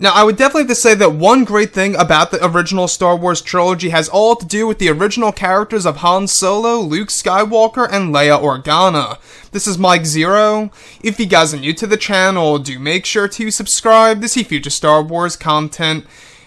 Now, I would definitely have to say that one great thing about the original Star Wars trilogy has all to do with the original characters of Han Solo, Luke Skywalker, and Leia Organa. This is Mike Zero. If you guys are new to the channel, do make sure to subscribe to see future Star Wars content.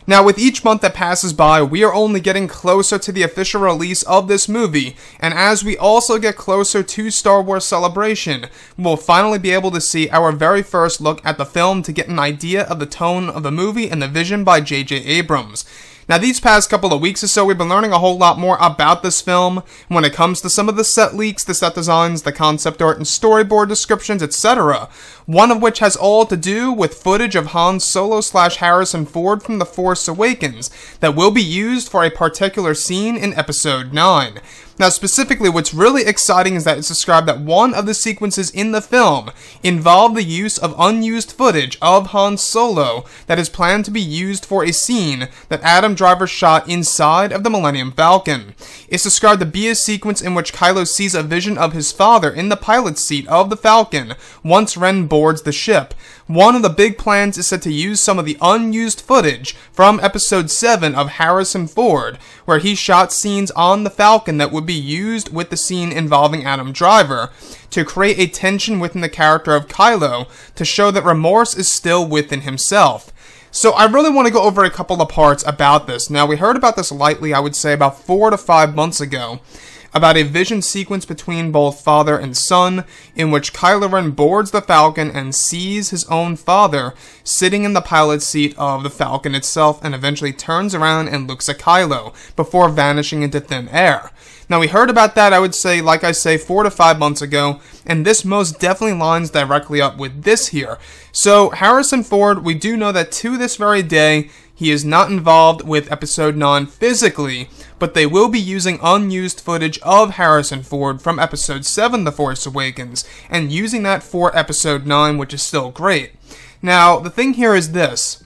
Now, with each month that passes by, we are only getting closer to the official release of this movie, and as we also get closer to Star Wars Celebration, we'll finally be able to see our very first look at the film to get an idea of the tone of the movie and the vision by J.J. Abrams. Now, these past couple of weeks or so, we've been learning a whole lot more about this film when it comes to some of the set leaks, the set designs, the concept art, and storyboard descriptions, etc. One of which has all to do with footage of Han Solo / Harrison Ford from The Force Awakens that will be used for a particular scene in Episode 9. Now, specifically, what's really exciting is that it's described that one of the sequences in the film involved the use of unused footage of Han Solo that is planned to be used for a scene that Adam Driver shot inside of the Millennium Falcon. It's described to be a sequence in which Kylo sees a vision of his father in the pilot's seat of the Falcon once Ren boards the ship. One of the big plans is said to use some of the unused footage from Episode 7 of Harrison Ford, where he shot scenes on the Falcon that would be used with the scene involving Adam Driver, to create a tension within the character of Kylo, to show that remorse is still within himself. So I really want to go over a couple of parts about this. Now, we heard about this lightly, I would say, about 4 to 5 months ago, about a vision sequence between both father and son, in which Kylo Ren boards the Falcon and sees his own father sitting in the pilot's seat of the Falcon itself, and eventually turns around and looks at Kylo, before vanishing into thin air. Now, we heard about that, I would say, like I say, 4 to 5 months ago, and this most definitely lines directly up with this here. So, Harrison Ford, we do know that to this very day, he is not involved with Episode 9 physically, but they will be using unused footage of Harrison Ford from Episode 7, The Force Awakens, and using that for Episode 9, which is still great. Now, the thing here is this.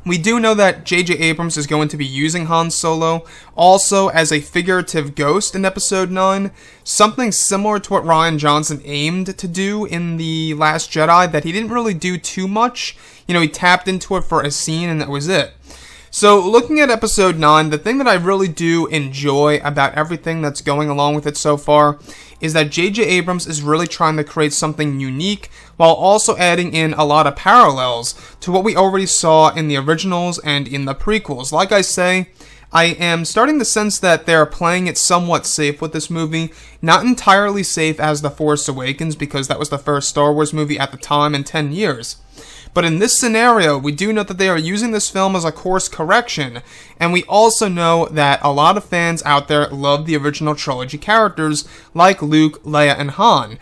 We do know that J.J. Abrams is going to be using Han Solo also as a figurative ghost in Episode 9, something similar to what Rian Johnson aimed to do in The Last Jedi that he didn't really do too much. You know, he tapped into it for a scene and that was it. So, looking at Episode 9, the thing that I really do enjoy about everything that's going along with it so far is that J.J. Abrams is really trying to create something unique while also adding in a lot of parallels to what we already saw in the originals and in the prequels. Like I say, I am starting to sense that they're playing it somewhat safe with this movie. Not entirely safe as The Force Awakens, because that was the first Star Wars movie at the time in 10 years. But in this scenario, we do know that they are using this film as a course correction, and we also know that a lot of fans out there love the original trilogy characters like Luke, Leia, and Han.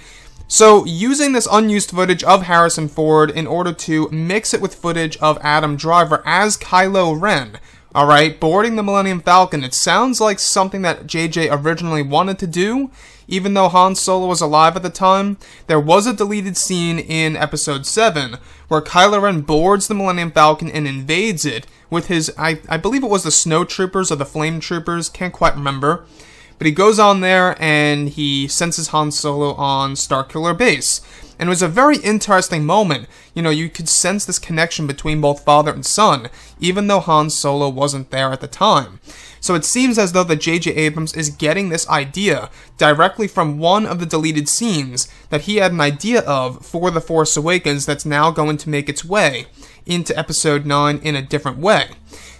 So, using this unused footage of Harrison Ford in order to mix it with footage of Adam Driver as Kylo Ren, alright, boarding the Millennium Falcon, it sounds like something that JJ originally wanted to do. Even though Han Solo was alive at the time, there was a deleted scene in Episode 7 where Kylo Ren boards the Millennium Falcon and invades it with his, I believe it was the Snow Troopers or the Flame Troopers, can't quite remember. But he goes on there and he senses Han Solo on Starkiller Base. And it was a very interesting moment. You know, you could sense this connection between both father and son, even though Han Solo wasn't there at the time. So it seems as though that J.J. Abrams is getting this idea directly from one of the deleted scenes that he had an idea of for The Force Awakens that's now going to make its way into Episode 9 in a different way.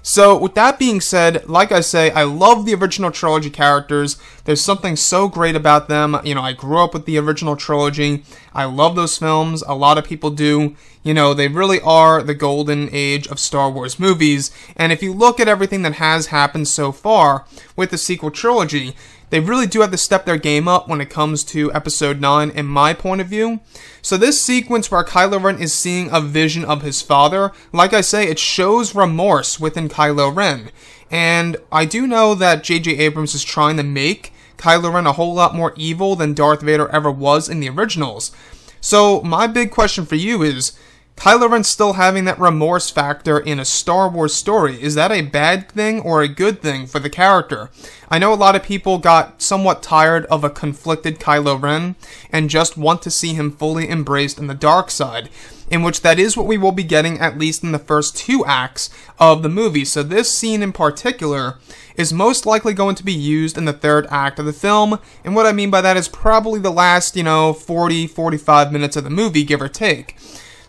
So, with that being said, like I say, I love the original trilogy characters. There's something so great about them. You know, I grew up with the original trilogy. I love those films. A lot of people do. You know, they really are the golden age of Star Wars movies. And if you look at everything that has happened so far with the sequel trilogy, they really do have to step their game up when it comes to Episode 9, in my point of view. So this sequence where Kylo Ren is seeing a vision of his father, like I say, it shows remorse within Kylo Ren. And I do know that J.J. Abrams is trying to make Kylo Ren a whole lot more evil than Darth Vader ever was in the originals. So my big question for you is, Kylo Ren still having that remorse factor in a Star Wars story, is that a bad thing or a good thing for the character? I know a lot of people got somewhat tired of a conflicted Kylo Ren and just want to see him fully embraced in the dark side. in which that is what we will be getting at least in the first 2 acts of the movie. So this scene in particular is most likely going to be used in the 3rd act of the film, and what I mean by that is probably the last, 40-45 minutes of the movie, give or take.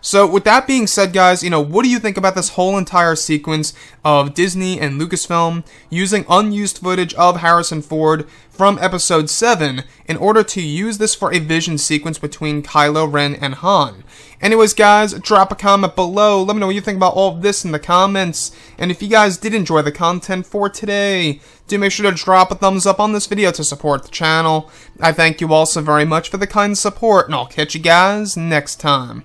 So with that being said, guys, what do you think about this whole entire sequence of Disney and Lucasfilm using unused footage of Harrison Ford from Episode 7 in order to use this for a vision sequence between Kylo Ren and Han? Anyways, guys, drop a comment below. Let me know what you think about all of this in the comments. And if you guys did enjoy the content for today, do make sure to drop a thumbs up on this video to support the channel. I thank you all so very much for the kind support, and I'll catch you guys next time.